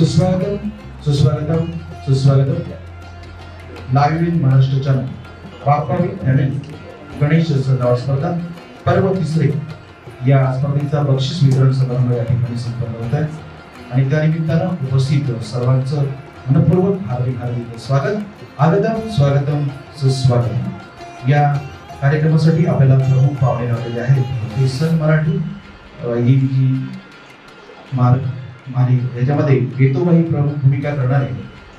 सुस्वागतम सुस्वागतम सुस्वागतम. लाईव्ह इन महाराष्ट्र चॅनल बापावी फॅमिली गणेश सजावट स्पर्धा पर्व तिसरे या स्पर्धेचा बक्षीस वितरण समारंभ या ठिकाणी संपन्न होत आहे आणि त्या निमित्तानं उपस्थित सर्वांचं मनपूर्वक हार्दिक स्वागत. आगतम स्वागतम सुस्वागतम. या कार्यक्रमासाठी आपल्याला प्रमुख पाहुणे लावलेले आहेत ते सन मराठी ही जी आणि याच्यामध्ये गेतोबाई प्रमुख भूमिका करणारे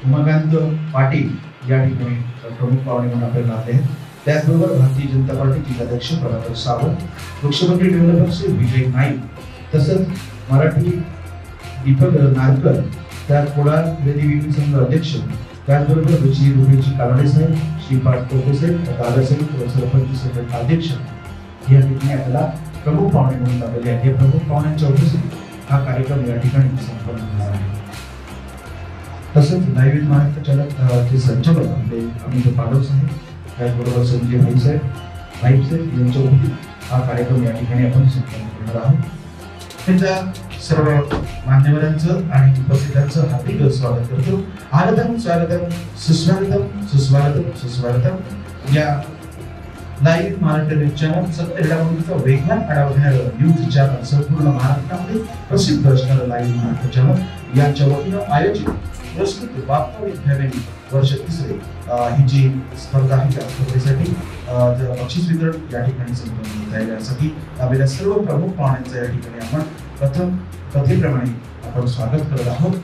उमाकांत पाटील या ठिकाणी प्रमुख पाहुणे म्हणून आपल्याला लाभले आहेत. त्याचबरोबर भारतीय जनता पार्टीचे अध्यक्ष प्रभाकर सावंत, मुख्यमंत्री डेव्हलपर्स विजय नाईक, तसंच मराठी दीपक नारकर, त्या कोडा विधी संघ अध्यक्ष, त्याचबरोबर रुची कालाडे साहेब, श्रीपाद टोपे साहेब, दादासाहेब सरपंच संघटना अध्यक्ष या ठिकाणी आपल्याला प्रमुख पाहुणे म्हणून लाभलेले आहेत. या प्रमुख पाहुण्यांच्या उपस्थितीत हा कार्यक्रम या ठिकाणी संपन्न होणार आहे. तसंच लाईव्ह इन महाराष्ट्र चॅनल चे संचालक आपले अमित पाडव साहेब, त्याचबरोबर संजय भाई साहेब यांच्या उपस्थितीत हा कार्यक्रम या ठिकाणी आपण संपन्न करणार आहोत. त्यांच्या सर्व मान्यवरांचं आणि उपस्थितांचं हार्दिक स्वागत करतो. आगतम स्वागतम सुस्वागतम सुस्वागतम सुस्वागतम. या लाईव्ह महाराष्ट्र न्यूज चॅनल सत्य घडामोडींचा वेगवान आढावा घेणारं न्यूज चॅनल, संपूर्ण महाराष्ट्रामध्ये प्रसिद्ध असणारं लाईव्ह महाराष्ट्र चॅनल यांच्या वतीनं आयोजित पुरस्कृत बापावी फॅमिली वर्ष तिसरे ही जी स्पर्धा आहे त्या स्पर्धेसाठी बक्षीस वितरण या ठिकाणी संपन्न होत आहे. यासाठी आपल्या सर्व प्रमुख पाहुण्यांचं या ठिकाणी आपण प्रथम कथेप्रमाणे आपण स्वागत करत आहोत.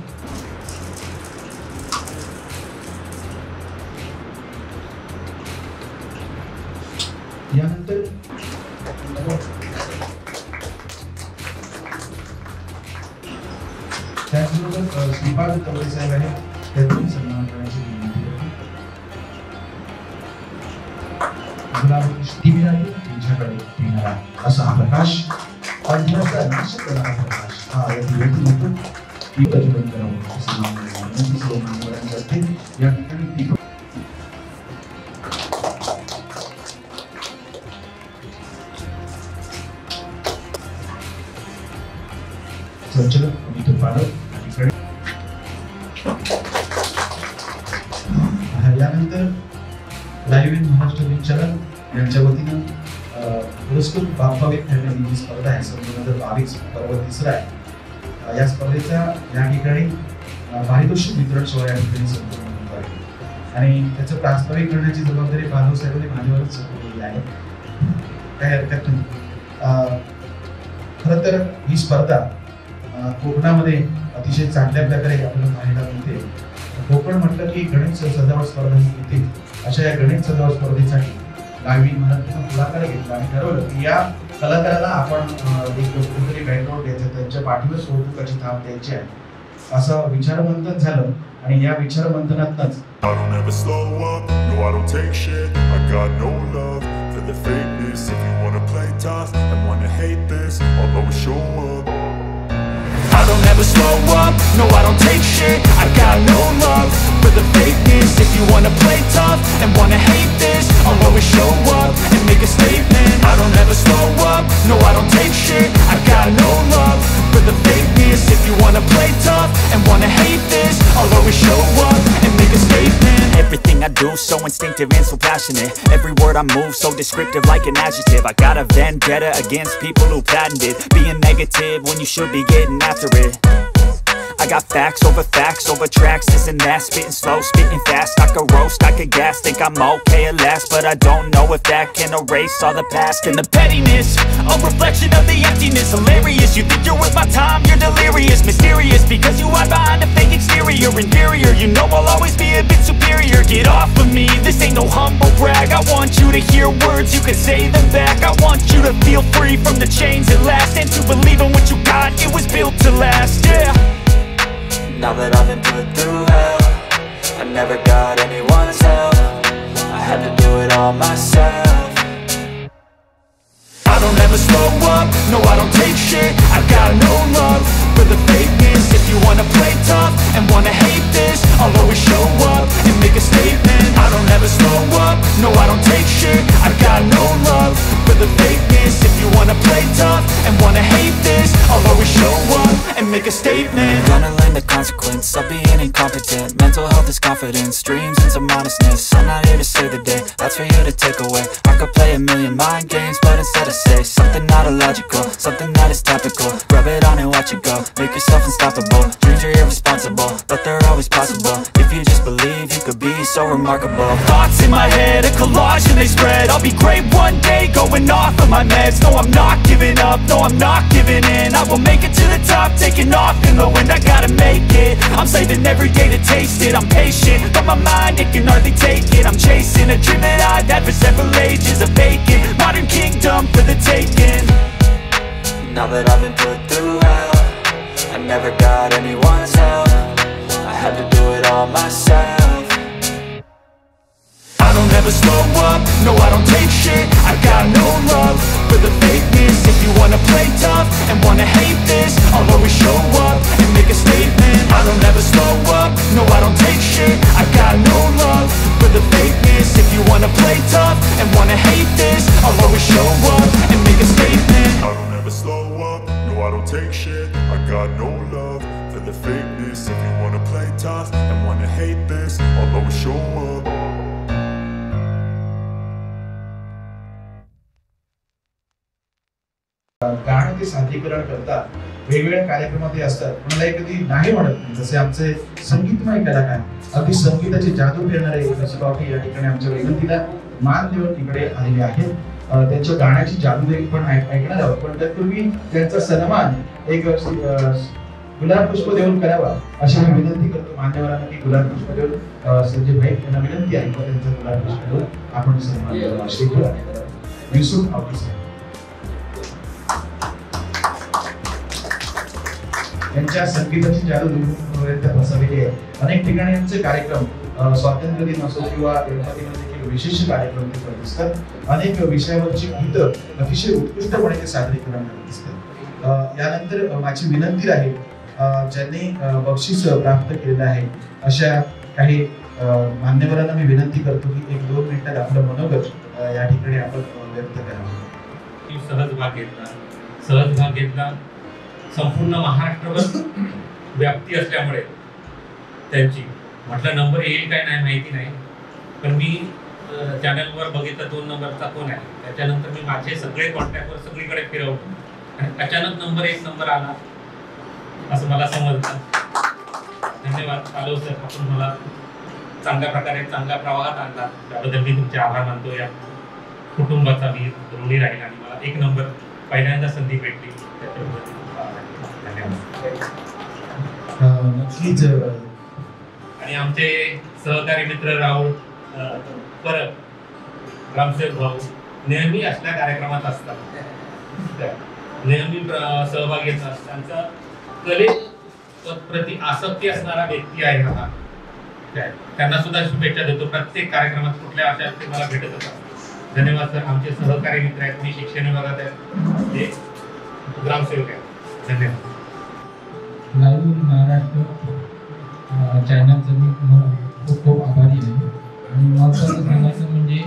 यानंतर त्याचबरोबर श्रीपाद टोपे साहेब आहे, त्यांनी सन्मान करण्याची विनंती करतो. गुलाबी त्यांच्याकडे येणारा असा हा प्रकाश पांढऱ्याचा नाश करणारा प्रकाश हा या दिव्यातून प्रज्वलन करावं असं मानवते. या ठिकाणी संचालक अमित पाडव यानंतर live in Maharashtra news channel यांच्या वतीनं पुरस्कृत बापावी फॅमिली जी स्पर्धा आहे 2022 पर्व तिसरा आहे. या स्पर्धेचा या ठिकाणी पारितोषिक वितरण सोहळा या ठिकाणी संपन्न होत आहे आणि त्याचं प्रास्ताविक करण्याची जबाबदारी बालव साहेबांनी माझ्यावरच सोपवलेली आहे. काही हरकत नाही. खरं तर ही स्पर्धा कोकणामध्ये अतिशय चांगल्या प्रकारे आपल्याला पाहायला मिळते. कोकण म्हटलं की गणेश सजावट स्पर्धा येते. अशा या गणेश सजावट स्पर्धेसाठी लाईव्ह इन महाराष्ट्रानं पुढाकार घेतला आणि ठरवलं की या कलाकाराला आपण एक कुठेतरी बॅकग्राऊंड द्यायचं, त्यांच्या पाठीवर सोबतची थाप द्यायची आहे असं विचारमंथन झालं आणि या विचारमंथनातच I don't ever slow up, no I don't take shit. I got no love for the fakeness. If you wanna play tough and wanna hate this, I'll always show up and make a statement. I don't ever slow up, no I don't take shit. I got no love for the fakeness. If you wanna play tough and wanna hate this, I'll always show up and make a statement. Everything I do so instinctive and so passionate. Every word I move so descriptive like an adjective. I got a vendetta against people who patented being negative when you should be getting after it. I got facts over tracks, this and that. Spitting slow, spitting fast. I could roast, I could gas. Think I'm okay at last, but I don't know if that can erase all the past. And the pettiness, a reflection of the emptiness. Hilarious, you think you're worth my time, you're delirious. Mysterious, because you hide behind a fake exterior. Inferior, you know I'll always be a bit superior. Get off of me, this ain't no humble brag. I want you to hear words, you can say them back. I want you to feel free from the chains at last, and to believe in what you got, it was built to last, yeah. Now that I've been put through hell, I never got anyone's help. I had to do it all myself. I don't ever slow up, no I don't take shit. I got no love for the fakeness. If you wanna play tough and wanna hate this, I'll always show up and make a statement. I don't ever slow up, no I don't take shit. I got no love for the fakeness. If you wanna play tough and wanna hate this, I'll always show up and make make a statement. Gonna learn the consequence of being incompetent. Mental health is confidence, dreams and some honestness. I'm not here to save the day, that's for you to take away. I could play a million mind games, but instead I say something not illogical, something that is topical. Rub it on and watch it go, make yourself unstoppable. Dreams are irresponsible, but they're always possible. If you just believe, you could be so remarkable. Thoughts in my head, a collage and they spread. I'll be great one day, going off of my meds. No, I'm not giving up, no, I'm not giving in. I will make it to the top, taking off in the wind. I gotta make it, I'm saving every day to taste it. I'm patient, but my mind, it can hardly take it. I'm chasing a dream that I've had for several ages. A vacant, modern kingdom for the taking. Now that I've been put through hell, I never got anyone's help. I had to do it all myself. I don't ever slow up, no I don't take shit. I got no love for the fakeness. If you wanna play tough and wanna hate this, I'll always show up and make a statement. I don't ever slow up, no I don't take shit. I got no love for the fakeness. If you wanna play tough and wanna hate this, I'll always show up and make a statement. I don't ever slow up, no I don't take shit. I got no love for the fakeness. If you wanna play tough and wanna hate this, I'll always show up. गाणं ते सादरीकरण करतात, वेगवेगळ्या कार्यक्रमात ते असतात, कोणालाही कधी नाही म्हणत नाही. जसे आमचे संगीतमय कलाकार, अगदी संगीताची जादू फिरणारे रसिकावटी या ठिकाणी आमच्या विनंतीला मान देऊन तिकडे आलेले आहेत. त्यांच्या गाण्याची जादू देखील पण ऐकणार आहोत, पण तत्पूर्वी त्यांचा सन्मान एक गुलाब पुष्प देऊन करावा अशी मी विनंती करतो मान्यवरांना की गुलाब पुष्प देऊन संजय भाई यांना विनंती आहे की त्यांचा गुलाब पुष्प देऊन आपण सन्मान करावा. श्री युसुफ आवटी साहेब यांच्या संगीताची जादू बसवलेली आहे. अनेक ठिकाणी यांचे कार्यक्रम स्वातंत्र्य दिन असो किंवा गणपतीमध्ये देखील विशेष कार्यक्रम ते करत असतात. अनेक विषयावरची गीतं अतिशय उत्कृष्टपणे ते सादरीकरण करत असतात. यानंतर माझी विनंती राहील ज्यांनी बक्षीस प्राप्त केलेलं आहे अशा काही मान्यवरांना मी विनंती करतो की 1-2 मिनिटात आपलं मनोगत या ठिकाणी आपण व्यक्त करावं. सहज भाग घेतला संपूर्ण महाराष्ट्रभर व्याप्ती असल्यामुळे त्यांची म्हटलं नंबर येईल काय नाही माहिती नाही, पण मी चॅनलवर बघितलं 2 नंबरचा कोण आहे. त्याच्यानंतर मी माझे सगळे कॉन्टॅक्टवर सगळीकडे फिरवले आणि अचानक नंबर 1 नंबर आला असं मला समजलं. धन्यवाद पालव सर, आपण मला चांगल्या प्रकारे चांगल्या प्रवाहात आणला, त्याबद्दल मी तुमचे आभार मानतो. या कुटुंबाचा मी ऋणी राहील आणि मला 1 नंबर पहिल्यांदा संधी भेटली त्याच्याबद्दल नक्कीच. आणि आमचे सहकारी मित्र राहुल परब, ग्रामसेवक भाऊ नेहमी असल्या कार्यक्रमात असतात, नेहमी सहभागी असतात. त्यांचा कलेप्रती आसक्ती असणारा व्यक्ती आहे हा. त्यांना सुद्धा शुभेच्छा देतो. प्रत्येक कार्यक्रमात कुठल्या अशा ते मला भेटत असतात. धन्यवाद सर. आमचे सहकारी मित्र आहेत, मी शिक्षण विभागात आहे, ते ग्रामसेवक आहेत. धन्यवाद. लाईव्ह महाराष्ट्र चॅनलचं मी खूप खूप आभारी आहे. आणि महत्त्वाचं सांगायचं म्हणजे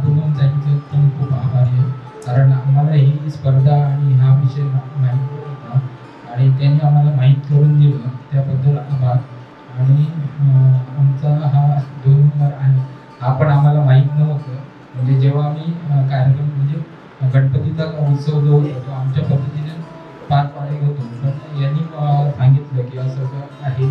पूनम ताईंचं पण खूप आभारी आहे, कारण आम्हाला ही स्पर्धा आणि हा विषय माहीत होता आणि त्यांनी आम्हाला माहीत करून दिलं, त्याबद्दल आभार. आणि आमचा हा 2 नंबर आहे हा पण आम्हाला माहीत नव्हतं. म्हणजे जेव्हा आम्ही कार्यक्रम म्हणजे गणपतीचा उत्सव जो होतो तो आमच्या पद्धतीने पार पाडत होतो, पण यांनी सांगितलं की असं आहे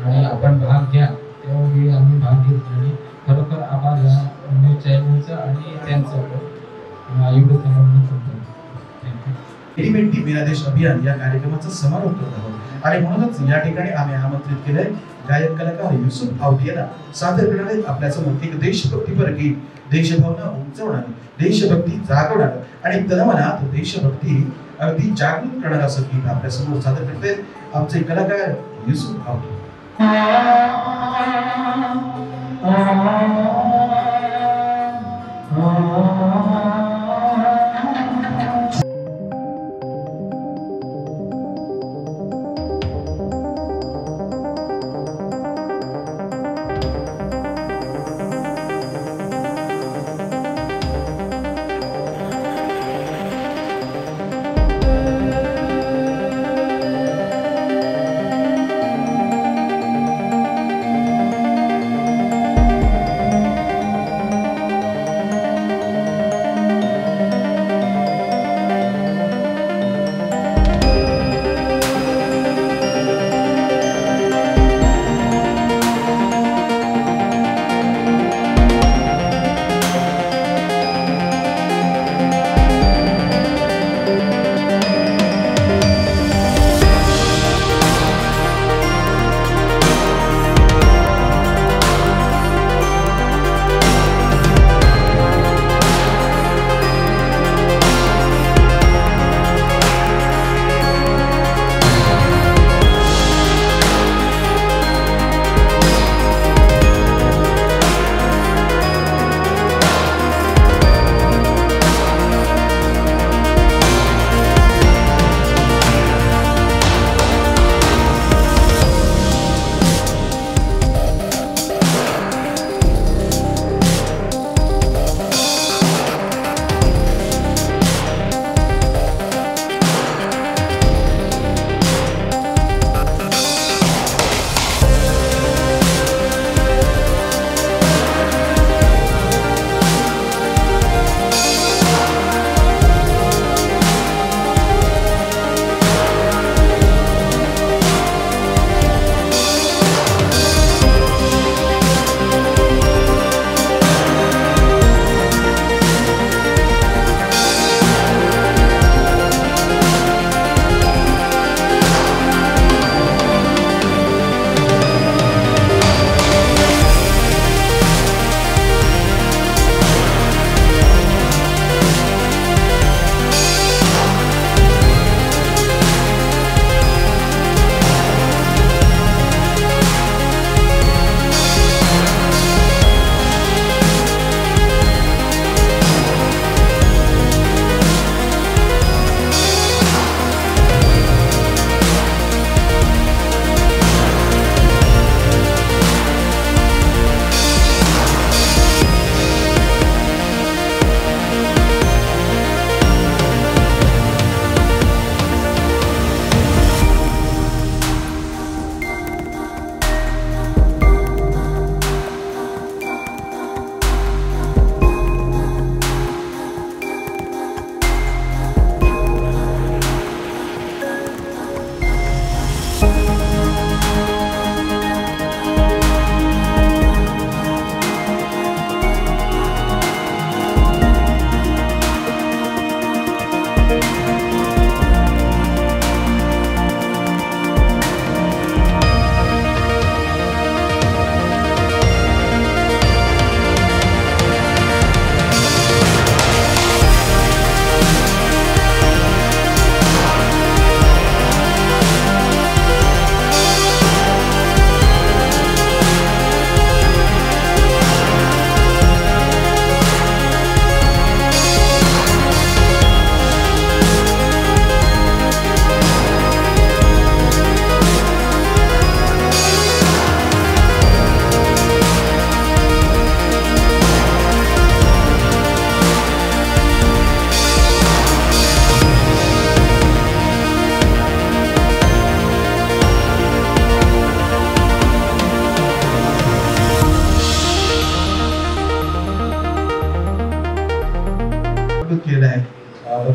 आणि आपण भाग घ्या. त्यावेळी आम्ही भाग घेतला आणि खरोखर आभार या न्यूज चॅनलचं आणि त्यांचं एवढं समजणं करतो. एलिमेंटी मेरा देश अभियान या कार्यक्रमाचा समारोप करत आहोत आणि म्हणूनच या ठिकाणी आम्ही आमंत्रित केलंय गायक कलाकार युसुफ आवटी यांना सादर करणारे आपल्यासमोर एक देशभक्तीपर गीत, देशभावना उंचवणारे, देशभक्ती जागवणारं आणि तनमनात देशभक्ती अगदी जागृत करणारं असं गीत आपल्यासमोर सादर करते आमचे कलाकार युसुफ आवटी.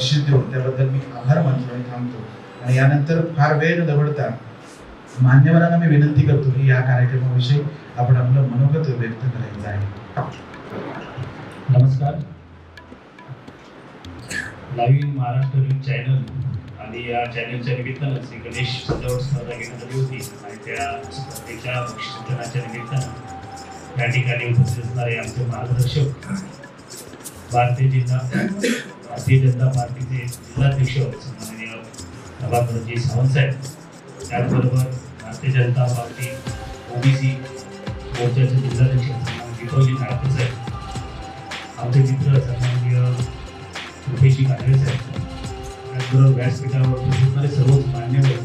बक्षीस देऊन त्याबद्दल मी आभार मानतो आणि थांबतो. आणि यानंतर फार वेळ न दवडता मान्यवरांना मी विनंती करतो की या कार्यक्रमाविषयी आपण आपलं मनोगत व्यक्त करायचं आहे. नमस्कार. लाईव्ह महाराष्ट्र न्यूज चॅनल आणि या चॅनलच्या निमित्तानं श्री गणेश सजावट स्पर्धा घेण्यात आली होती आणि त्या स्पर्धेच्या बक्षीस वितरणाच्या निमित्तानं या ठिकाणी उपस्थित असणारे आमचे मार्गदर्शक भारतीय जनता पार्टीचे जिल्हाध्यक्ष सन्माननीय प्रभाकरजी सावंत साहेब, त्याचबरोबर भारतीय जनता पार्टी ओबीसी मोर्चाचे जिल्हाध्यक्ष सन्माननीय विठोजी नाळकर साहेब, आमचे मित्र सन्माननीय रुपेशजी कांदळे साहेब, त्याचबरोबर व्यासपीठावर उपस्थित असणारे सर्वच मान्यवर,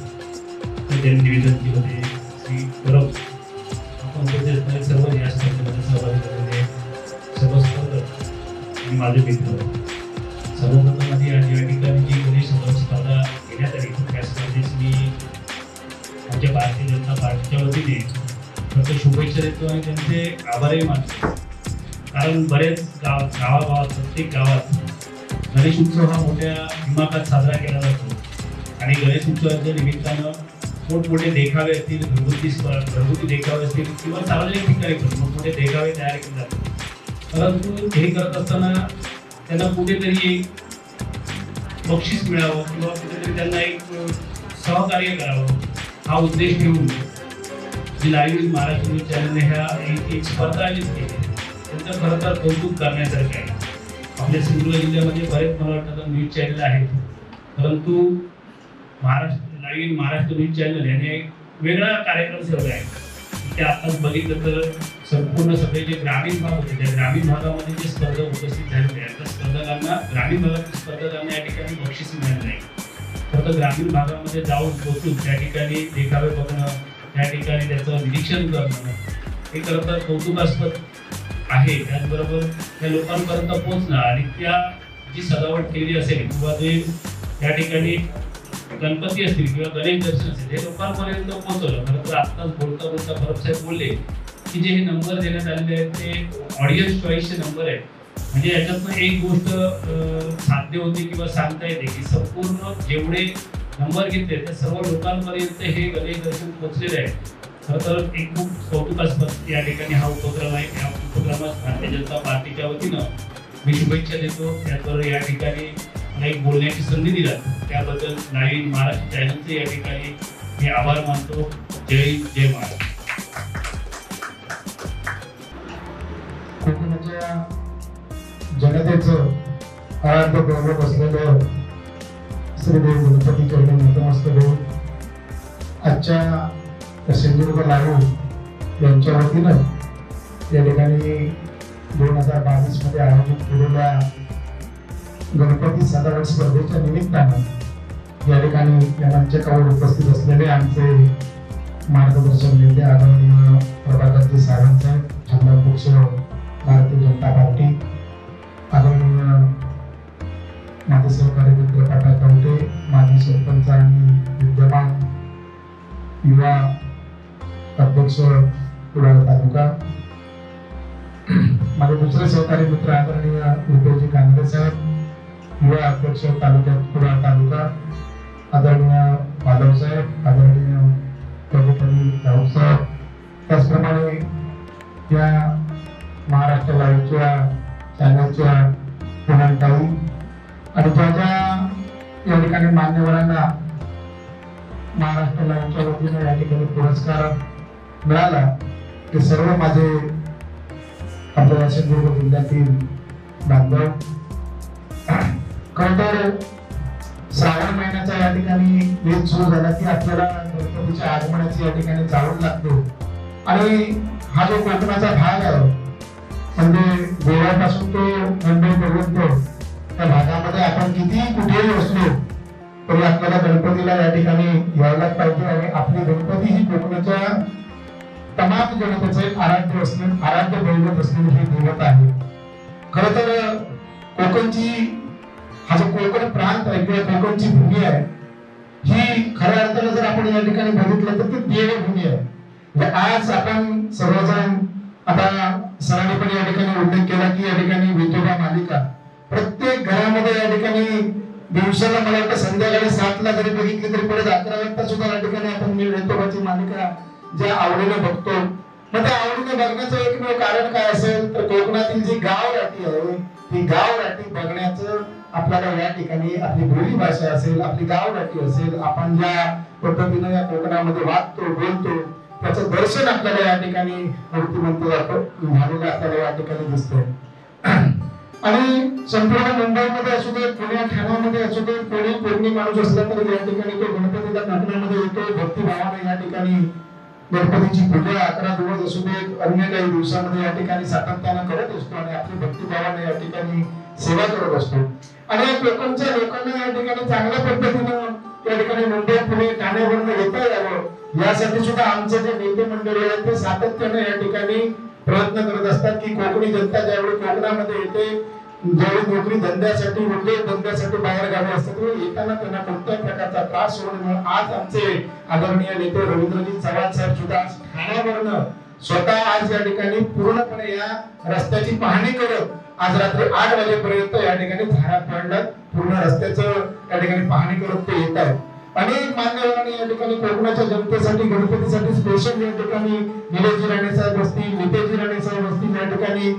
त्यांनी निवेदन केलं ते श्री परब, आपण उपस्थित असणारे सर्व या स्पर्धेमध्ये सहभागी झालेले सर्व स्पर्धक आणि माझे मित्र. सर्वप्रथम आधी या ठिकाणी जी गणेश स्पर्धा घेण्यात आली त्या स्पर्धेस मी आमच्या भारतीय जनता पार्टीच्या वतीने फक्त शुभेच्छा देतो आणि त्यांचे आभारही मानतो. कारण बरेच गावागावात प्रत्येक गावात गणेश उत्सव हा मोठ्या दिमाखात साजरा केला जातो आणि गणेश उत्सवाच्या निमित्तानं मोठमोठे देखावे असतील, घरगुती देखावे असतील किंवा सार्वजनिक ठिकाणी पण मोठमोठे देखावे तयार केले जातात. परंतु हे करत असताना त्यांना कुठेतरी एक बक्षीस मिळावं किंवा कुठेतरी त्यांना एक सहकार्य करावं हा उद्देश ठेवून जी लाईव्ह महाराष्ट्र न्यूज चॅनलने ह्या एक स्पर्धा आयोजित केली, त्यांचं खरं तर कौतुक करण्यासारखं आहे. आपल्या सिंधुदुर्ग जिल्ह्यामध्ये बरेच मला वाटतं न्यूज चॅनल आहेत, परंतु लाईव्ह महाराष्ट्र न्यूज चॅनल याने एक वेगळा कार्यक्रम ठेवला आहे. ते आताच बघितलं तर संपूर्ण सगळे जे ग्रामीण भाग होते त्या ग्रामीण भागामध्ये जे स्पर्धक उपस्थित झालेले आहेत त्या स्पर्धकांना ग्रामीण भागातील स्पर्धकांना या ठिकाणी बक्षीस मिळालं नाही. फक्त ग्रामीण भागामध्ये जाऊन पोहोचून त्या ठिकाणी देखावे बघणं, त्या ठिकाणी त्याचं निरीक्षण करणं हे खरं तर कौतुकास्पद आहे. त्याचबरोबर त्या लोकांपर्यंत पोहोचणं आणि त्या जी सजावट केलेली असेल किंवा जे त्या ठिकाणी गणपती असतील किंवा गणेश दर्शन असेल हे लोकांपर्यंत पोहोचवलं. खरं तर आत्ताच बोलता परब साहेब बोलले की जे हे नंबर देण्यात आलेले आहेत ते ऑडियन्स चॉईसचे नंबर आहेत. म्हणजे याच्यातनं एक गोष्ट साध्य होते किंवा सांगता येते की संपूर्ण जेवढे नंबर घेतले त्या सर्व लोकांपर्यंत हे गणेश दर्शन पोहोचलेले आहे. खरं तर एक खूप कौतुकास्पद या ठिकाणी हा उपक्रम आहे. या उपक्रमात भारतीय जनता पार्टीच्या वतीनं मी शुभेच्छा देतो. त्याचबरोबर या ठिकाणी मला एक बोलण्याची संधी दिला त्याबद्दल लाईव्ह महाराष्ट्र चॅनलचे या ठिकाणी मी आभार मानतो. जय महाराष्ट्र. कोकणाच्या जनतेचं आराध्य दैवत असलेलं श्रीदेव गणपती चरणी नतमस्तक होऊन आजच्या सिंधुदुर्ग लाईव्ह यांच्या वतीनं या ठिकाणी 2022 मध्ये आयोजित केलेल्या गणपती सजावट स्पर्धेच्या निमित्तानं या ठिकाणी या मंचावर उपस्थित असलेले आमचे मार्गदर्शक नेते आदरणीय प्रभाकरजी सावंत साहेब, जिल्हा पक्ष भारतीय जनता पार्टी, आदरणीय माझे सहकारी मित्र पाटा कवटे, माजी सरपंच आणि विद्यमान युवा अध्यक्ष कुडाळ तालुका, माझे दुसरे सहकारी मित्र आदरणीय रुपेशजी कांदळे साहेब, युवा अध्यक्ष तालुक्यात कुडाळ तालुका, आदरणीय माधव साहेब, आदरणीय प्रभुपती राऊत साहेब, त्याचप्रमाणे या महाराष्ट्र लाईव्हच्या चॅनलच्या पुनंताई आणि ज्या या ठिकाणी मान्यवरांना महाराष्ट्र लाईव्हच्या वतीने या ठिकाणी पुरस्कार मिळाला ते सर्व माझे आपल्या सिंधुदुर्ग जिल्ह्यातील बांधव. खरं तर श्रावण महिन्याचा या ठिकाणी वेध सुरू झाला की आपल्याला गणपतीच्या आगमनाची या ठिकाणी जावं लागतो आणि हा जो कोकणाचा भाग आहे म्हणजे गोव्यापासून तो मुंबईपर्यंत त्या भागामध्ये आपण कितीही कुठेही असलो तरी आपल्याला गणपतीला या ठिकाणी यायलाच पाहिजे आणि आपली गणपती ही कोकणाच्या तमाम जनतेचे आराध्य दैवत असलेली ही दैवत आहे. खरं तर कोकणची हा जो कोकण प्रांत आहे किंवा कोकणची भूमी आहे ही खऱ्या अर्थाने जर आपण या ठिकाणी बघितलं तर ती देवभूमी आहे. म्हणजे आज आपण सर्वजण आता सरांनी पण या ठिकाणी उल्लेख केला की या ठिकाणी विठोबा मालिका प्रत्येक घरामध्ये या ठिकाणी दिवसाला मला वाटतं संध्याकाळी 7ला जरी बघितली तरी परत 11 वाजता सुद्धा या ठिकाणी आपण मी वेतोबाची मालिका ज्या आवडीने बघतो. मग त्या आवडीने बघण्याचं एकमेव कारण काय असेल तर कोकणातील जी गावराटी आहे ती गावराटी बघण्याचं आपल्याला या ठिकाणी आपली बोली भाषा असेल, आपली गावराटी असेल, आपण ज्या पद्धतीने या कोकणामध्ये वागतो बोलतो त्याचं दर्शन आपल्याला या ठिकाणी मूर्तिमंत झालेलं आपल्याला या ठिकाणी दिसतंय. आणि संपूर्ण मुंबईमध्ये असू दे, पुण्या ठाण्यामध्ये असू दे, कोणी माणूस असला तरी या ठिकाणी तो गणपतीला कोकणामध्ये येतो, भक्तिभावाने या ठिकाणी गणपतीची पूजा 11 दिवस असू दे, अन्य काही दिवसामध्ये या ठिकाणी सातत्यानं करत असतो आणि आपली भक्तिभावाने या ठिकाणी सेवा करत असतो. आणि या कोकणच्या लोकांना या ठिकाणी चांगल्या पद्धतीनं या ठिकाणी मुंबई पुणे ठाण्यावरून येता यावं यासाठी सुद्धा आमचे जे नेते मंडळी आहेत ते सातत्याने या ठिकाणी प्रयत्न करत असतात की कोकणी जनता ज्यावेळी कोकणामध्ये येते, ज्यावेळी नोकरी धंद्यासाठी उद्योग धंद्यासाठी बाहेर गावी असतात येताना त्यांना कोणत्याही प्रकारचा त्रास होऊ नये. आज आमचे आदरणीय नेते रवींद्रजी चव्हाण साहेब सुद्धा ठाण्यावरून स्वतः आज या ठिकाणी पूर्णपणे या रस्त्याची पाहणी करत आज रात्री 8 वाजेपर्यंत या ठिकाणी धारा पाडण्यात पूर्ण रस्त्याचं या ठिकाणी पाहणी करत ते येत आहेत. अनेक मान्यवरांनी या ठिकाणी कोकणाच्या जनतेसाठी गणपतीसाठी स्पेशल या ठिकाणी निलेशजी राणे साहेब असतील, नितेशजी राणे साहेब असतील, या ठिकाणी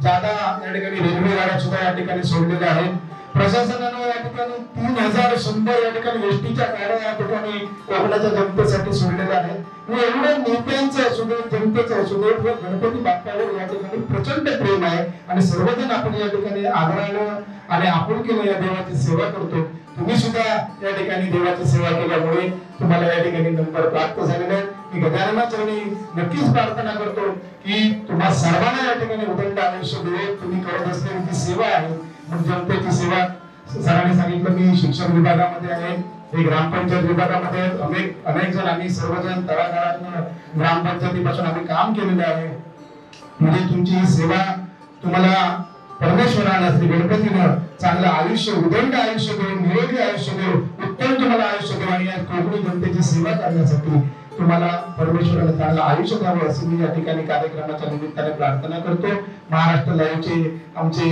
जादा या ठिकाणी रेल्वे गाड्या सुद्धा या ठिकाणी सोडलेल्या आहेत. प्रशासनाने या ठिकाणी 3100 या ठिकाणी एसटीच्या गाड्या या ठिकाणी कोकणाच्या जनतेसाठी सोडलेल्या आहेत. एवढे नेत्यांचं असू दे, जनतेचं असू दे, गणपती बाप्पावर या ठिकाणी प्रचंड प्रेम आहे आणि सर्वजण आपण या ठिकाणी आदरानं आणि आपुलकीने या देवाची सेवा करतो. तुम्ही सुद्धा या ठिकाणी देवाची सेवा केल्यामुळे तुम्हाला या ठिकाणी नंबर प्राप्त झालेला आहे. मी गजाननाचरणी नक्कीच प्रार्थना करतो की तुम्हा सर्वांना या ठिकाणी उदंड आयुष्य देव. तुम्ही करत असलेली जी सेवा आहे जनतेची सेवा, सरांनी सांगितलं मी शिक्षण विभागामध्ये आहे, हे ग्रामपंचायत विभागामध्ये अनेक जण आम्ही सर्वजण तळागाळातून ग्रामपंचायतीपासून आम्ही काम केलेलं आहे. म्हणजे तुमची ही सेवा तुम्हाला परमेश्वरानं श्री गणपतीनं चांगलं आयुष्य, उदंड आयुष्य देऊ, निरोगी आयुष्य देऊ, उत्तम तुम्हाला आयुष्य देऊ आणि या कोकणी जनतेची सेवा करण्यासाठी तुम्हाला परमेश्वरानं चांगलं आयुष्य द्यावं अशी मी या ठिकाणी कार्यक्रमाच्या निमित्ताने प्रार्थना करतो. महाराष्ट्र लाईव्हचे आमचे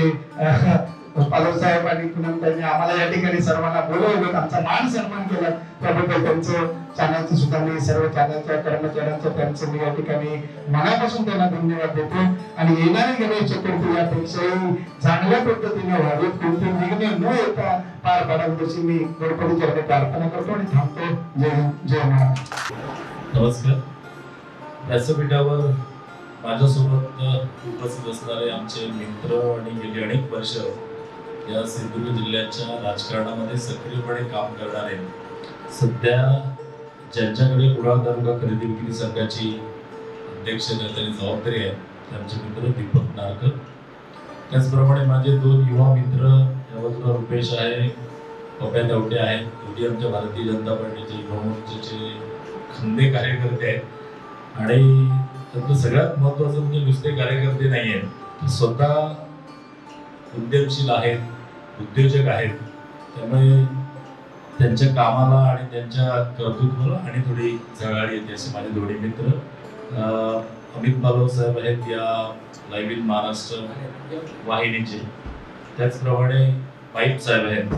पालक साहेब आणि पूनमताईंनी आम्हाला या ठिकाणी सर्वांना बोलवलं, आमचा मान सन्मान केला, त्याबद्दल त्यांचं चॅनलचं सुद्धा मी सर्व चॅनलच्या कर्मचाऱ्यांचं त्यांचं मी या ठिकाणी मनापासून त्यांना धन्यवाद देतो. आणि येणारी गणेश चतुर्थी यापेक्षाही चांगल्या पद्धतीने व्हावी, कोणती विघ्न न येता पार पाडावी अशी मी गणपती चरणी प्रार्थना करतो आणि थांबतो. जय महाराज. नमस्कार. व्यासपीठावर माझ्यासोबत उपस्थित असणारे आमचे मित्र आणि गेली अनेक वर्ष या सिंधुदुर्ग जिल्ह्याच्या राजकारणामध्ये सक्रियपणे काम करणारे, सध्या ज्यांच्याकडे कुडाळ तालुका खरेदी विक्री संघाची अध्यक्ष त्यांनी जबाबदारी आहे त्यांचे मित्र दीपक नारकर. त्याचप्रमाणे माझे 2 युवा मित्र यावर रुपेश आहे, पप्या देवटे आहेत, दोन्ही आमच्या भारतीय जनता पार्टीचे युवा मोर्चाचे खंदे कार्यकर्ते आहेत. आणि त्यातलं सगळ्यात महत्त्वाचं म्हणजे नुसते कार्यकर्ते नाही आहेत, तर स्वतः उद्यमशील आहेत, उद्योजक आहेत. त्यामुळे त्यांच्या कामाला आणि त्यांच्या कर्तृत्वाला आणि थोडी झळाळी येते असे माझे दोन्ही मित्र. अमित बालव साहेब आहेत या लाईव्ह इन महाराष्ट्र वाहिनीचे, त्याचप्रमाणे पाईप साहेब आहेत.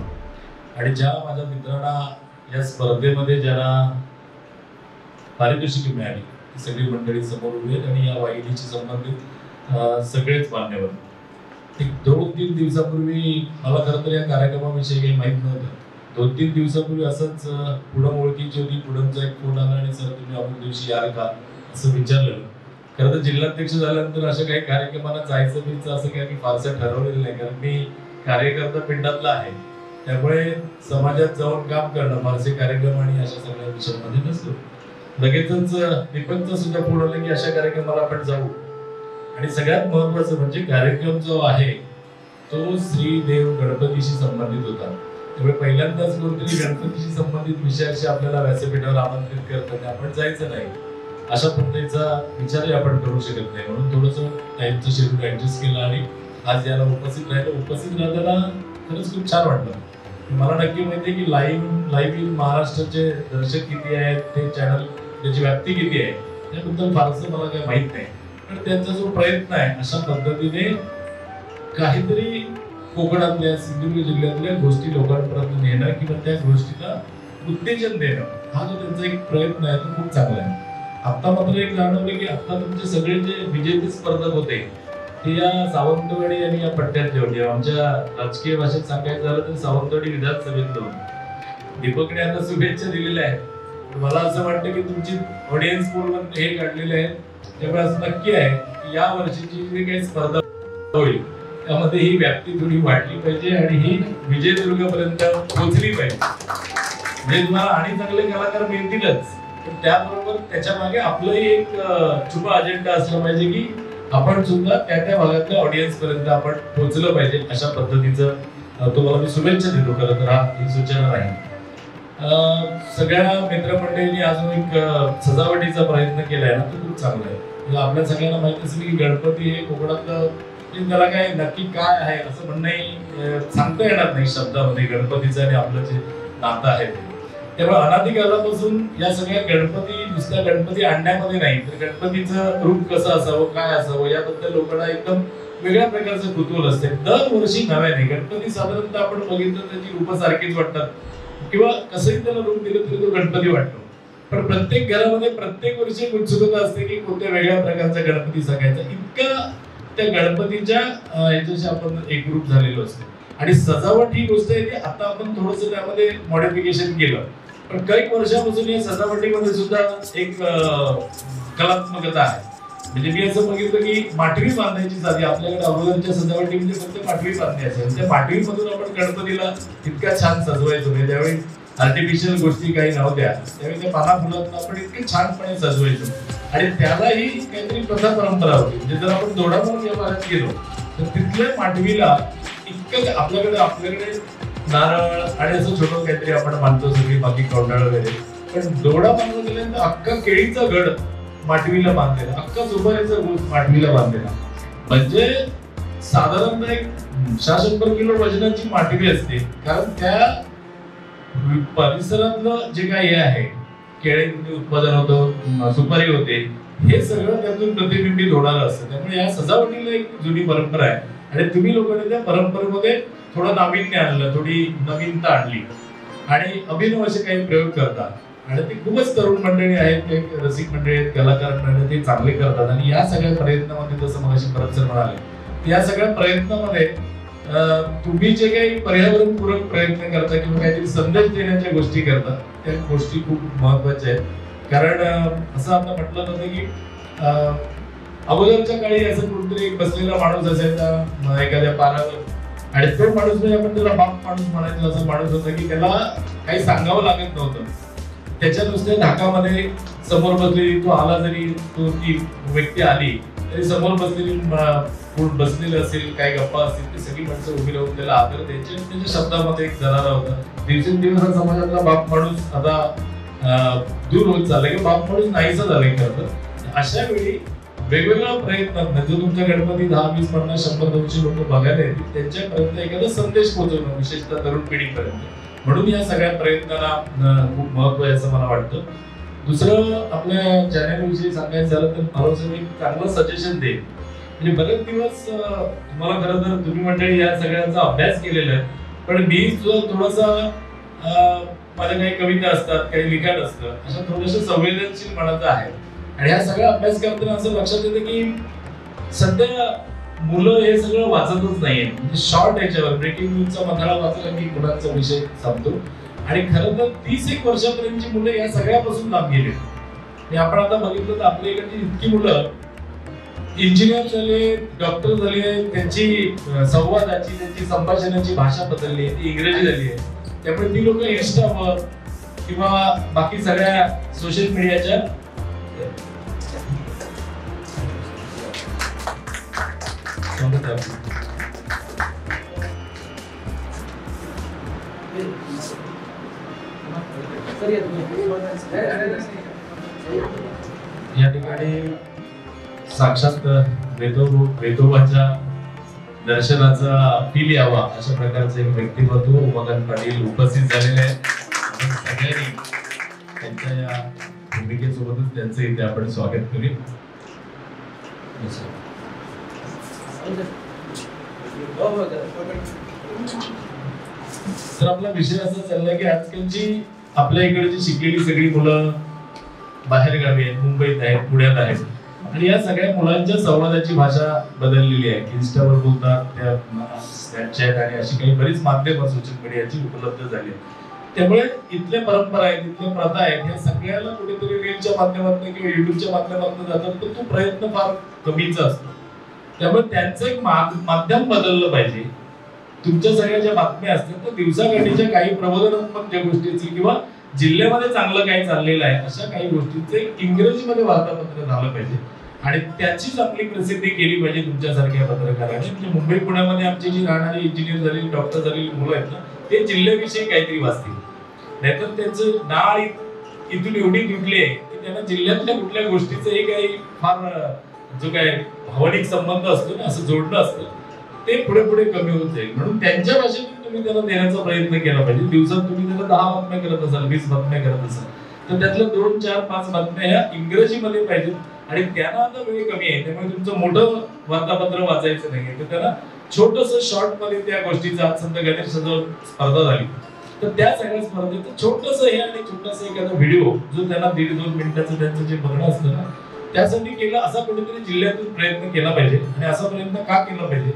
आणि ज्या माझ्या मित्रांना या स्पर्धेमध्ये ज्यांना पारितोषिके मिळाली ती सगळी मंडळी समोर उभी आहेत आणि या वाहिनीशी संबंधित सगळेच मान्यवर. एक 2-3 दिवसापूर्वी मला खरं तर या कार्यक्रमाविषयी काही माहीत नव्हतं. 2-3 दिवसापूर्वी असंच पुढं ओळखीची होती, पुढंचा एक फोन आला आणि सर तुम्ही अमुक दिवशी याल का असं विचारलं. खरं तर जिल्हाध्यक्ष झाल्यानंतर अशा काही कार्यक्रमांना जायचं बियचं असं काही मी फारसं ठरवलेलं नाही, कारण मी कार्यकर्ता पिंडातला आहे. त्यामुळे समाजात जाऊन काम करणं, फारसे कार्यक्रम आणि अशा सगळ्या विषयांमध्ये नसतो. लगेचच दीपकचं सुद्धा फोन आलं की अशा कार्यक्रमाला आपण जाऊ. आणि सगळ्यात महत्वाचं म्हणजे कार्यक्रम जो आहे तो श्रीदेव गणपतीशी संबंधित होता. त्यामुळे पहिल्यांदाच कोणतरी गणपतीशी संबंधित विषयाशी आपल्याला व्यासपीठावर आमंत्रित करताना आपण जायचं नाही अशा पद्धतीचा विचारही आपण करू शकत नाही. म्हणून थोडंसं टाईमचं शेड्यूल ऍडजस्ट केलं आणि आज याला उपस्थित राहिल्याला खरंच खूप छान वाटलं. मला नक्की माहिती आहे की लाईव्ह इन महाराष्ट्राचे दर्शक किती आहेत, ते चॅनल त्याची व्याप्ती किती आहे त्याबद्दल फारसं मला काही माहीत नाही. पण त्यांचा जो प्रयत्न आहे अशा पद्धतीने काहीतरी कोकणातल्या सिंधुदुर्ग जिल्ह्यातल्या गोष्टी लोकांपर्यंत नेणं किंवा त्या गोष्टीला उत्तेजन देणं हा जो त्यांचा एक प्रयत्न आहे तो खूप चांगला आहे. आता मात्र एक जाणवलं की आता तुमचे सगळे जे विजेते स्पर्धक होते ते या सावंतवाडी आणि या पट्ट्यातले होते. आमच्या राजकीय भाषेत सांगायचं झालं तर सावंतवाडी विधानसभेतलं होतं. दीपकने आता शुभेच्छा दिलेल्या आहेत. मला असं वाटतं की तुमची ऑडियन्स पोल हे काढलेले आहेत त्यामुळे असं नक्की आहे की या वर्षीची जी काही स्पर्धा होईल त्यामध्ये ही व्याप्ती थोडी वाढली पाहिजे आणि ही विजयदुर्गपर्यंत पोहोचली पाहिजे. म्हणजे तुम्हाला आणि चांगले कलाकार मिळतीलच पण त्याबरोबर त्याच्या मागे आपलंही एक छुपा अजेंडा असला पाहिजे की आपण सुद्धा त्या भागातल्या ऑडियन्स पर्यंत आपण पोहोचलं पाहिजे. अशा पद्धतीचं तुम्हाला मी शुभेच्छा देतो. खरं तर ही सूचना नाही. सगळ्या मित्रमंडळींनी अजून एक सजावटीचा प्रयत्न केलाय ना तो खूप चांगला आहे. आपल्या सगळ्यांना माहिती असेल की गणपती हे कोकणातलं त्याला काय नक्की काय आहे असं म्हणणंही सांगता येणार नाही शब्दामध्ये. गणपतीचं आणि आपलं जे नातं आहे त्यामुळे अनादी कालापासून या सगळ्या गणपती नुसत्या गणपती आणण्यामध्ये नाही तर गणपतीचं रूप कसं असावं काय असावं याबद्दल लोकांना एकदम वेगळ्या प्रकारचं कुतूहल असते. दरवर्षी नव्याने गणपती साधारणतः आपण बघितलं त्याची रूप सारखीच वाटतात किंवा कसंही त्याला रूप दिलं तरी तो गणपती वाटतो. पण प्रत्येक घरामध्ये प्रत्येक वर्षी एक उत्सुकता असते की कोणत्या वेगळ्या प्रकारचा गणपती सगायचा. इतका त्या गणपतीच्या याच्याशी आपण एकरूप झालेलो असतो. आणि सजावट ही गोष्ट आहे की आता आपण थोडंसं त्यामध्ये मॉडिफिकेशन केलं पण काही वर्षापासून या सजावटीमध्ये सुद्धा एक कलात्मकता आहे. म्हणजे मी असं बघितलं की माठवी बांधायची साधी आपल्याकडे अगोदरच्या सजावटी म्हणजे फक्त माठवी बांधणी असेल त्या माठवीमधून आपण गणपतीला इतक्या छान सजवायचो. म्हणजे त्यावेळी आर्टिफिशियल गोष्टी काही नव्हत्या त्यावेळी त्या पाना फुलांना आपण इतके छानपणे सजवायचो आणि त्यालाही काहीतरी प्रथा परंपरा होती. म्हणजे जर आपण दोडामार्ग या भागात गेलो तर तिथल्या माठवीला इतकं आपल्याकडे नारळ आणि असं छोटं काहीतरी आपण मानतो सगळी बाकी कौंडाळ वगैरे पण दोडा बांधला गेल्यानंतर अख्खा केळीचा घड माठवीला बांधलेला अख्खा सुपारीचा ऊस माठवीला बांधलेला. म्हणजे साधारणतः एक 600 किलो वजनाची माठवी असते कारण त्या परिसरातलं जे काही आहे केळी उत्पादन होतं सुपारी होते हे सगळं त्यातून प्रतिबिंबित होणारं असतं. त्यामुळे या सजावटीला एक जुनी परंपरा आहे आणि तुम्ही लोकांनी त्या परंपरेमध्ये थोडं नाविन्य आणलं थोडी नवीनता आणली आणि अभिनव असे काही प्रयोग करतात आणि ते खूपच तरुण मंडळी आहेत रसिक मंडळी आहेत कलाकार मंडळी ते चांगले करतात. आणि या सगळ्या प्रयत्नामध्ये जसं मगाशी परत सर म्हणाले या सगळ्या प्रयत्नामध्ये तुम्ही जे काही पर्यावरणपूरक प्रयत्न करता किंवा काहीतरी संदेश देण्याच्या गोष्टी करता त्या गोष्टी खूप महत्वाच्या आहेत. कारण असं आता म्हटलं जातं की अगोदरच्या काळी असं कुठेतरी एक बसलेला माणूस असायचा एखाद्या पारावर आणि तो माणूस म्हणजे आपण त्याला बाप माणूस म्हणायचं असं माणूस होता की त्याला काही सांगावं लागत नव्हतं. त्याच्या नुसत्या ढाकामध्ये समोर बसलेली तो आला जरी तो ती व्यक्ती आली तरी समोर बसलेले असेल काही गप्पा असतील ते सगळी माणसं उभी राहून त्याला आदर द्यायचे. त्याच्या शब्दामध्ये एक दरारा होता. दिवसेंदिवस हा समाजातला बाप माणूस आता दूर होत चाललाय की बाप माणूस नाहीसा झालाय. खरं तर अशा वेळी वेगवेगळ्या प्रयत्नात जो तुमच्या गणपती 10, 20, 50, 100, 200 लोक बघायला येतील त्यांच्यापर्यंत एखादा संदेश पोहोचवणं विशेषतः तरुण पिढीपर्यंत. म्हणून या सगळ्या प्रयत्नांना खूप महत्व आहे असं मला वाटतं. दुसरं आपल्या चॅनलविषयी सांगायचं झालं तर मला असं एक चांगलं सजेशन देईल. म्हणजे बरेच दिवस तुम्हाला खरं तर तुम्ही मंडळी या सगळ्यांचा अभ्यास केलेला आहे पण मी थोडासा माझ्या काही कविता असतात काही लिखाण असतं अशा थोडंसं संवेदनशील मनाचं आहे. आणि हा सगळा अभ्यास करताना असं लक्षात येतं की सध्या मुलं हे सगळं वाचतच नाहीये. म्हणजे शॉर्ट याच्यावर ब्रेकिंग न्यूजचा मथळा वाचला की गुणांचा विषय संपतो आणि खरं तर 30-1 वर्षापर्यंतची मुलं या सगळ्यापासून लांब गेले. आणि आपण आता बघितलं तर आपल्या इकडची इतकी मुलं इंजिनियर झाले डॉक्टर झाले त्यांची संवादाची त्यांची संभाषणाची भाषा बदलली ती इंग्रजी झाली आहे. त्यामुळे ती लोक इंस्टावर किंवा बाकी सगळ्या सोशल मीडियाच्या या ठिकाणी साक्षात वेदोबाच्या दर्शनाचा फील यावा अशा प्रकारचे एक व्यक्तिमत्व उमाकांत पाटील उपस्थित झालेले आहेत. सगळ्यांनी त्यांच्या या भूमिकेसोबतच त्यांचं इथे आपण स्वागत करूया. तर आपला विषय असा चाललाय की आजकालची आपल्या इकडची शिकलेली सगळी मुलं बाहेर गावी आहेत, मुंबईत आहेत, पुण्यात आहेत आणि या सगळ्या मुलांच्या संवादाची भाषा बदललेली आहे. इन्स्टावर बोलतात, त्या स्नॅपचॅट आणि अशी काही बरीच माध्यमं सोशल मीडियाची उपलब्ध झाली आहेत. त्यामुळे इथल्या परंपरा आहेत, इथल्या प्रथा आहेत, या सगळ्याला कुठेतरी रीलच्या माध्यमातून किंवा युट्यूबच्या माध्यमातून जातात, पण तो प्रयत्न फार कमीचा असतो. त्यामुळे त्यांचं एक माध्यम बदललं पाहिजे. तुमच्या सगळ्या ज्या बातम्या असतात त्या दिवसाकाठीच्या काही प्रबोधनात्मक ज्या गोष्टी असतील किंवा जिल्ह्यामध्ये चांगलं काही चाललेलं आहे अशा काही गोष्टींचं इंग्रजीमध्ये वार्तापत्र झालं पाहिजे आणि त्याची चांगली प्रसिद्धी केली पाहिजे तुमच्यासारख्या पत्रकारांनी. म्हणजे मुंबई पुण्यामध्ये आमची जी राहणारी इंजिनियर झालेली, डॉक्टर झालेली मुलं आहेत ना, ते जिल्ह्याविषयी काहीतरी वाचतील. नाहीतर त्यांचं नाळ इथून एवढी तुटली आहे की त्यांना जिल्ह्यातल्या कुठल्या गोष्टीचंही काही फार जो काय भावनिक संबंध असतो ना, असं जोडणं असतं, ते पुढे पुढे कमी होत जाईल. म्हणून त्यांच्या भाषेतून तुम्ही त्यांना देण्याचा प्रयत्न केला पाहिजे. दिवसात तुम्ही त्यांना 10 बातम्या करत असाल, 20 बातम्या करत असाल, तर त्यातल्या 2, 4, 5 बातम्या ह्या इंग्रजीमध्ये पाहिजेत. आणि त्यांना आता वेळ कमी आहे, त्यामुळे तुमचं मोठं वार्तापत्र वाचायचं नाहीये, तर त्यांना छोटस शॉर्ट मध्ये त्या गोष्टीचा आज संत गणेश स्पर्धा झाली, तर त्या सगळ्या स्पर्धेचं छोटस हे आणि छोटासा एखादा व्हिडिओ जो त्यांना 1.5-2 मिनिटाचं त्यांचं जे बघणं असतं ना, त्यासाठी केलं असा कुठेतरी जिल्ह्यातून प्रयत्न केला पाहिजे. आणि असा प्रयत्न का केला पाहिजे,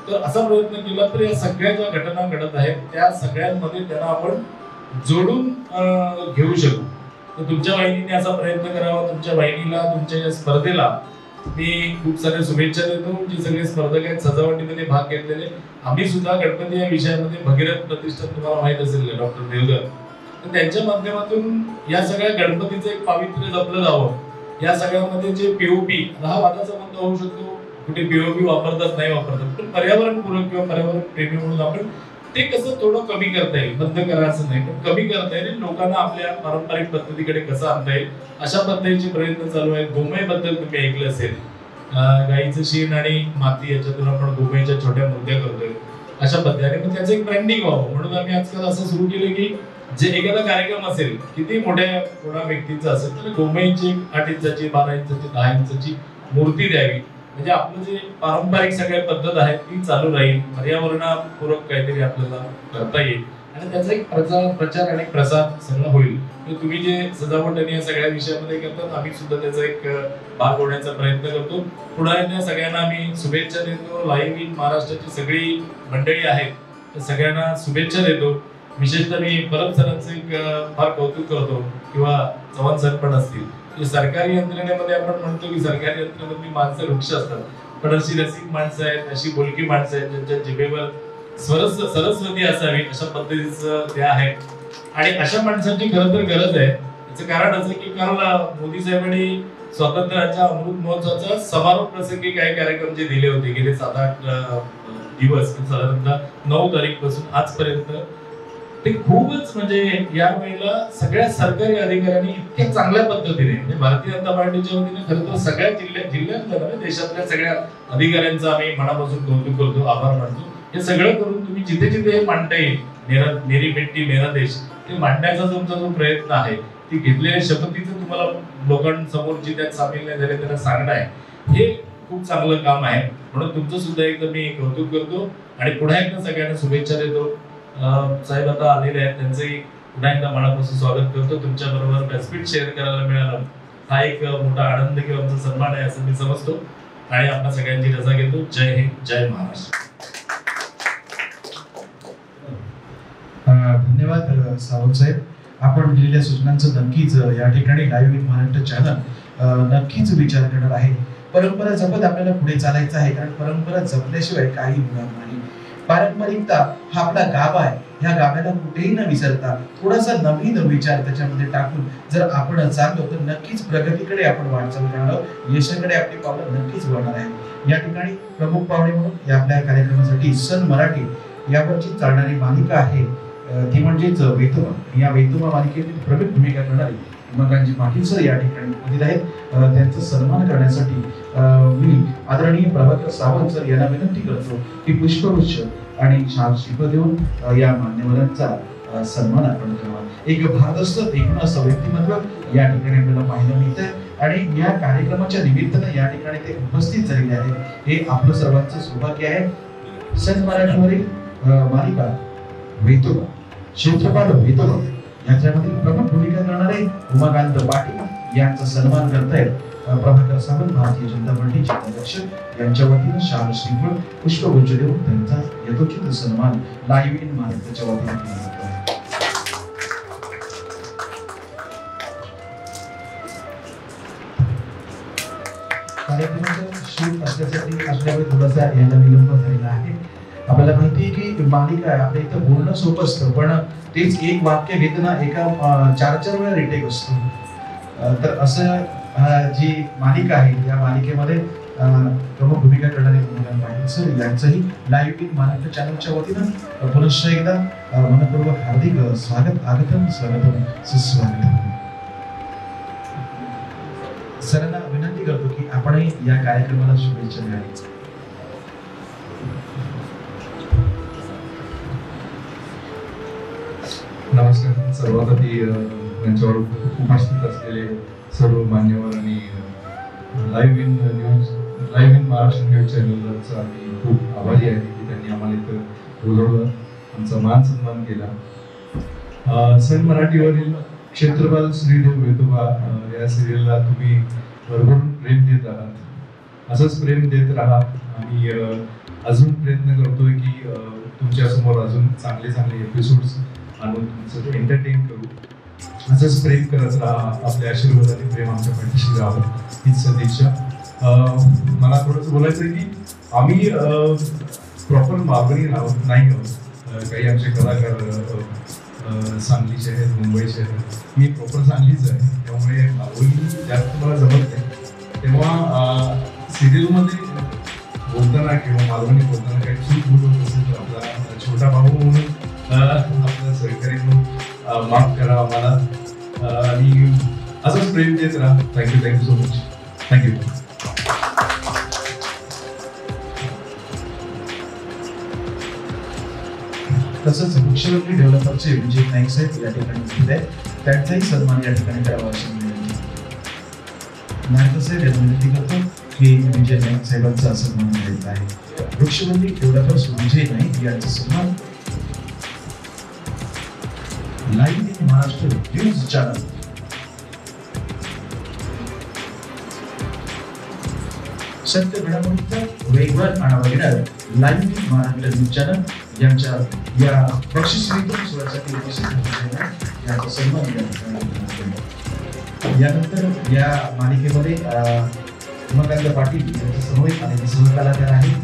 तर असा प्रयत्न केला तर या सगळ्या ज्या घटना घडत आहेत त्या सगळ्यांमध्ये त्यांना आपण जोडून घेऊ शकू. तर तुमच्या वाहिनीने असा प्रयत्न करावा. तुमच्या वाहिनीला, तुमच्या या स्पर्धेला मी खूप साऱ्या शुभेच्छा देतो. जे सगळे स्पर्धक आहेत सजावटीमध्ये भाग घेतलेले, आम्ही सुद्धा गणपती या विषयामध्ये भगीरथ प्रतिष्ठान तुम्हाला माहित असेल डॉक्टर देवधर, तर त्यांच्या माध्यमातून या सगळ्या गणपतीचं एक पावित्र्य जपलं जावं. या सगळ्यामध्ये जे पीओपी, हा वादाचा मुद्दा होऊ शकतो, कुठे पीओपी वापरतात नाही वापरतात, पण पर्यावरणपूरक किंवा पर्यावरण प्रेमी म्हणून आपण ते कसं थोडं कमी करता येईल, बंद करायचं नाही पण कमी करता येईल, लोकांना आपल्या पारंपरिक पद्धतीकडे कसं आणता येईल अशा पद्धतीचे प्रयत्न चालू आहेत. गोमय बद्दल तुम्ही ऐकलं असेल, गाईचं शेण आणि माती याच्यातून आपण गोमयच्या छोट्या मूर्त्या करतोय अशा पद्धतीने, पण त्याचं एक ब्रँडिंग व्हावं म्हणून आम्ही आजकाल असं सुरू केलं की जे एखादा कार्यक्रम असेल, किती मोठ्या व्यक्तीचा असेल, तर गोमयची 8 इंचाची, 12 इंचाची, 10 इंचाची मूर्ती द्यावी. म्हणजे आपलं जे पारंपरिक सगळ्या पद्धत आहे ती चालू राहील, पर्यावरणपूरक काहीतरी आपल्याला करता येईल आणि त्याचा एक प्रचार आणि प्रसार सगळं होईल. तर तुम्ही जे सजावट आणि या सगळ्या विषयामध्ये करतात, आम्ही सुद्धा त्याचा एक भाग होण्याचा प्रयत्न करतो. पुन्हा एकदा सगळ्यांना आम्ही शुभेच्छा देतो. लाईव्ह इन महाराष्ट्राची सगळी मंडळी आहेत तर सगळ्यांना शुभेच्छा देतो. विशेषतः मी परब सरांचं एक फार कौतुक करतो किंवा चव्हाण सर पण असतील. सरकारी यंत्रणेमध्ये आपण म्हणतो की सरकारी यंत्रणेमधली माणसं वृक्ष असतात, पण अशी रसिक माणसं आहेत, अशी बोलकी माणसं आहेत ज्यांच्या जिभेवर सरस्वती असावी अशा पद्धतीचं ते आहे. आणि अशा माणसांची खरं तर गरज आहे. याचं कारण असं की काल मोदी साहेबांनी स्वातंत्र्याच्या अमृत महोत्सवाचा समारोप प्रसंगी काही कार्यक्रम जे दिले होते गेले 7-8 दिवस, साधारणतः 9 तारीखपासून आजपर्यंत, ते खूपच म्हणजे या वेळेला सगळ्या सरकारी अधिकाऱ्यांनी इतक्या चांगल्या पद्धतीने, म्हणजे भारतीय जनता पार्टीच्या वतीने खरं तर सगळ्या जिल्ह्यातल्या देशातल्या सगळ्या अधिकाऱ्यांचं आम्ही मनापासून कौतुक करतो, आभार मानतो. हे सगळं करून तुम्ही जिथे जिथे हे मांडता येईल, मेरी मिट्टी मेरा देश, ते मांडण्याचा तुमचा जो प्रयत्न आहे, ती घेतलेल्या शपथीचं तुम्हाला लोकांसमोर जी त्यात सामील नाही झाले त्यांना सांगणं आहे, हे खूप चांगलं काम आहे. म्हणून तुमचं सुद्धा एकदा मी कौतुक करतो आणि पुन्हा एकदा सगळ्यांना शुभेच्छा देतो. साहेब आता आलेले आहेत, त्यांचंही पुन्हा एकदा मनापासून स्वागत करतो. तुमच्या बरोबर व्यासपीठ शेअर करायला मिळालं हा एक मोठा आनंद किंवा आमचा सन्मान आहे असं मी समजतो आणि आपल्या सगळ्यांची रजा घेतो. जय हिंद, जय महाराष्ट्र. धन्यवाद सावंत साहेब. आपण दिलेल्या सूचनांचं नक्कीच या ठिकाणी लाईव्ह इन महाराष्ट्र चॅनल नक्कीच विचार करणार आहे. परंपरा जपत आपल्याला पुढे चालायचं आहे, कारण परंपरा जपल्याशिवाय काही होणार नाही. पारंपरिकता हा आपला गाभा आहे, ह्या गाभ्याला कुठेही न विसरता थोडासा नवीन विचार त्याच्यामध्ये टाकून जर आपण चाललो तर नक्कीच प्रगतीकडे आपण वाटचाल करणार, यशाकडे आपली पावलं नक्कीच वळणार आहे. या ठिकाणी प्रमुख पाहुणे म्हणून या आपल्या कार्यक्रमासाठी सन मराठी यावरची चालणारी मालिका आहे ती म्हणजेच वेतुमा. या वेतुमा मालिकेतील प्रमुख भूमिका करणारी उमाकांतजी पाटील सर या ठिकाणी उपस्थित आहेत. त्यांचा सन्मान करण्यासाठी मी आदरणीय प्रभाकर सावंत सर यांना विनंती करतो की पुष्पगुच्छ आणि शाल शिल्प देऊन या मान्यवरांचा सन्मान आपण करावा. एक भारदस्त एकूण असं व्यक्तिमत्व या ठिकाणी आपल्याला पाहायला मिळतं आणि या कार्यक्रमाच्या निमित्तानं या ठिकाणी ते उपस्थित झालेले आहेत. हे आपलं सर्वांचं सौभाग्य आहे. सन मराठीवरील मालिका वेतोबा क्षेत्रपाल वेतोबा याच्यामध्ये प्रमुख भूमिका करणारे उमाकांत पाटील यांचा सन्मान करतायत प्रभाकर सावंत भारतीय जनता पार्टीचे अध्यक्ष यांच्या वतीनं शाल श्रीफळ पुष्पगुच्छ देऊन त्यांचा यथोचित सन्मान लाईव्ह इन महाराष्ट्राच्या वतीने केला जातो आहे. कार्यक्रमाचं शूट असल्यासाठी असल्यामुळे थोडासा याला विलंब झालेला आहे. आपल्याला माहिती आहे की मालिका आपल्या इथं बोलणं सोपं असतं पण तेच एक वाक्य घेताना एका 4-4 वेळा रिटेक असतो. तर असं जी मालिका आहे या मालिकेमध्ये प्रमुख भूमिका करणारे उमाकांत पाटील सर यांचंही लाईव्ह इन महाराष्ट्र चॅनलच्या वतीनं पुनश्च एकदा मनपूर्वक हार्दिक स्वागत स्वागतम सुस्वागतम. सरांना विनंती करतो की आपणही या कार्यक्रमाला शुभेच्छा द्यावी. नमस्कार. सर्वात आधी यांच्यावर उपस्थित असलेले सर्व मान्यवर आणि लाईव्ह इन महाराष्ट्र न्यूज चॅनलचा आम्ही खूप आभारी आहे की त्यांनी आम्हाला इथं बोलवलं, आमचा मान सन्मान केला. सन मराठीवरील क्षेत्रपाल श्रीदेव वेतोबा या सिरियलला तुम्ही भरभरून प्रेम देत आहात. असंच प्रेम देत राहा. आम्ही अजून प्रयत्न करतोय की तुमच्यासमोर अजून चांगले चांगले एपिसोड्स आणून तुमचं एंटरटेन करू. असंच प्रेम करत राहा. आपल्या आशीर्वादाने प्रेम आमच्या पाठीशी राहावं हीच सदिच्छा. मला थोडंसं बोलायचं आहे की आम्ही प्रॉपर मालवणी नाही आहोत. काही आमचे कलाकार सांगलीचे आहेत, मुंबईचे आहेत. मी प्रॉपर सांगलीच आहे, त्यामुळे मालवणी जास्त मला जमत नाही. तेव्हा सिरियलमध्ये बोलताना किंवा मालवणी बोलताना काही चूक बोलत असेल तर आपला छोटा भाऊ म्हणून आपला सहकारी म्हणून माफ करा आम्हाला आणि असंच प्रेम देत राहा. Thank you so much. थँक्यू. तसंच मुख्यमंत्री डेव्हलपरचे विजय नाईक साहेब या ठिकाणी उपस्थित आहेत. त्यांचाही सन्मान या ठिकाणी करावा अशी विनंती. नायक साहेब यांना विनंती करतो की विजय नाईक साहेबांचा सन्मान करायचा आहे. मुख्यमंत्री डेव्हलपर्स विजय नाईक यांचा सन्मान live in Maharashtra news channel सत्य घडामोडींचा वेगवान आढावा घेणार live in Maharashtra news channel यांच्या या बक्षीस वितरण सोहळ्यासाठी उपस्थित यांचा सन्मान. यानंतर या मालिकेमध्ये उमाकांत पाटील यांचे समवेत आणि सहकलाकार आहेत.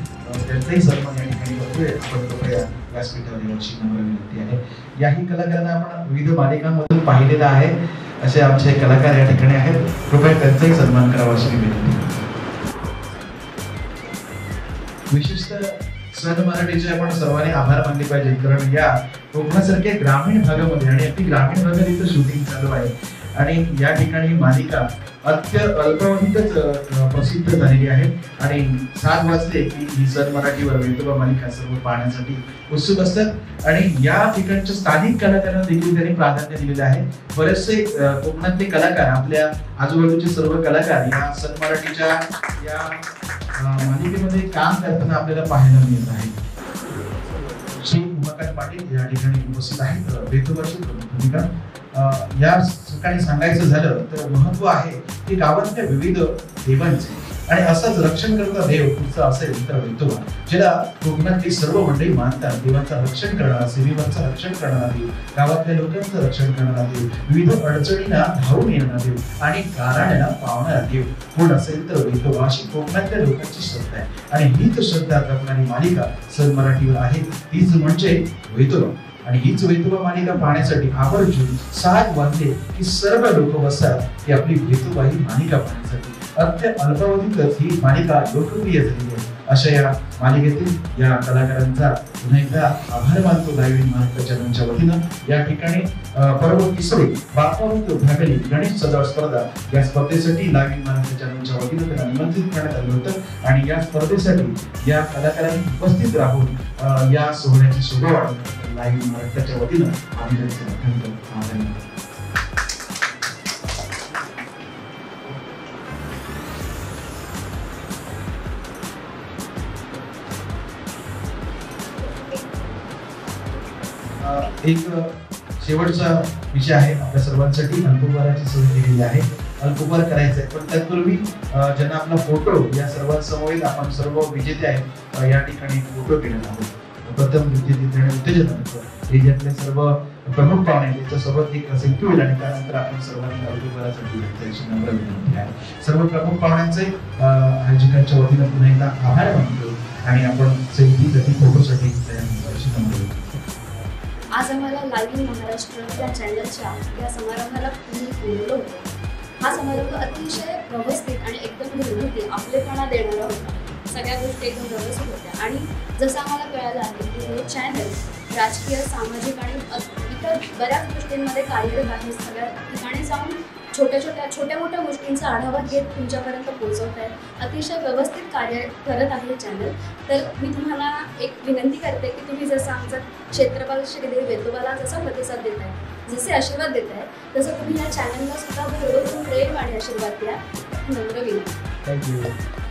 त्यांचाही सन्मान या ठिकाणी करतोय आपण. कृपया व्यासपीठावर याची नम्र विनंती आहे. याही कलाकारांना आपण विविध मालिकांमधून पाहिलेलं आहे. असे आमचे कलाकार या ठिकाणी आहेत. कृपया त्यांचाही सन्मान करावा अशी विनंती. विशेषतः सन मराठीचे आपण सर्वांनी आभार मानले पाहिजे, कारण या कोकणासारख्या ग्रामीण भागामध्ये आणि अगदी ग्रामीण भागात इथं शूटिंग चालू आहे आणि या ठिकाणी मालिका अल्पावधीतच प्रसिद्ध झालेली आहे आणि 7 वाजले की ही सन मराठीवर वेतोबा मालिका सर्व पाहण्यासाठी उत्सुक असतात आणि या ठिकाणच्या स्थानिक कलाकारांना देखील त्यांनी प्राधान्य दिलेलं आहे. बरेचसे कोकणातले कलाकार, आपल्या आजूबाजूचे सर्व कलाकार या सन मराठीच्या या मालिकेमध्ये काम करताना आपल्याला पाहायला मिळत आहे. श्री उमाकांत पाटील या ठिकाणी उपस्थित आहेत. वेतोबाची भूमिका या ठिकाणी सांगायचं झालं तर महत्व आहे की गावातल्या विविध देवांचे आणि असंच रक्षण करणारा देव पुढचा असेल तर वेतोबा, ज्याला कोकणातली सर्व मंडळी मानतात. देवाचं रक्षण करणारा, सीमेवरचं रक्षण करणारा देव, गावातल्या लोकांचं रक्षण करणारा देव, विविध अडचणींना धावून येणारा देव आणि गाराण्याला पावणारा देव कोण असेल तर वेतोबा, अशी कोकणातल्या लोकांची श्रद्धा आहे. आणि हीच श्रद्धा जपणारी मालिका सन मराठीवर आहे, तीच म्हणजे वेतोबा. आणि हीच वेतोबा मालिका पाहण्यासाठी आवर्जून 7 वाजले की सर्व लोक बसतात की आपली वेतोबा ही मालिका पाहण्यासाठी. अत्यंत अल्पावधीतच ही मालिका लोकप्रिय झाली आहे. अशा या मालिकेतील या कलाकारांचा पुन्हा एकदा आभार मानतो लाईव्ह इन महाराष्ट्र चॅनलच्या वतीनं. या ठिकाणी पर्व 3 बापावृत्त भागली गणेश सजावट स्पर्धा या स्पर्धेसाठी लाईव्ह इन महाराष्ट्र चॅनलच्या वतीनं त्यांना निमंत्रित करण्यात आलं होतं आणि या स्पर्धेसाठी या कलाकारांनी उपस्थित राहून या सोहळ्याची शोभा वाढवण्यात लाईव्ह इन महाराष्ट्राच्या वतीनं आम्ही त्यांचे अत्यंत आभारी आहोत. एक शेवटचा विषय आहे आपल्या सर्वांसाठी. अल्पोपहाराची सोय केलेली आहे. अल्पोपहार करायचा आहे, पण त्यापूर्वी ज्यांना आपला फोटो या सर्वांसमोर आपण सर्व विजेते आहेत या ठिकाणी फोटो केलेला आहोत. प्रथम विजेते आणि उत्तेजनानंतर हे ज्यातले सर्व प्रमुख पाहुणे त्यांच्यासोबत एक सेल्फी होईल आणि त्यानंतर आपण सर्वांनी अल्पोपहारासाठी याची नम्र विनंती आहे. सर्व प्रमुख पाहुण्यांचे आयोजकांच्या वतीनं पुन्हा एकदा आभार मानतो आणि आपण सेल्फीसाठी फोटोसाठी याची नम्र विनंती. आज आम्हाला लाईव्ह इन महाराष्ट्र या चॅनलच्या या समारंभाला तुम्ही बोलवलं होतं. हा समारंभ अतिशय व्यवस्थित आणि एकदम घरगुती आपलेपणा देणारा होता. सगळ्या गोष्टी एकदम व्यवस्थित होत्या आणि जसं आम्हाला कळालं आहे की हे चॅनल राजकीय, सामाजिक आणि इतर बऱ्याच गोष्टींमध्ये कार्यरत आहे. सगळ्या ठिकाणी जाऊन छोट्या मोठ्या गोष्टींचा आढावा घेत तुमच्यापर्यंत पोहोचवत आहे. अतिशय व्यवस्थित कार्य करत आहे चॅनल. तर मी तुम्हाला एक विनंती करते की तुम्ही जसं आमचं क्षेत्रपाल श्रीदेव वेतोबाला जसा प्रतिसाद देत आहे, जसे आशीर्वाद देत आहे, तसं तुम्ही या चॅनलला सुद्धा भरभरून प्रेम आणि आशीर्वाद द्या. नम्र विनंती. थँक्यू.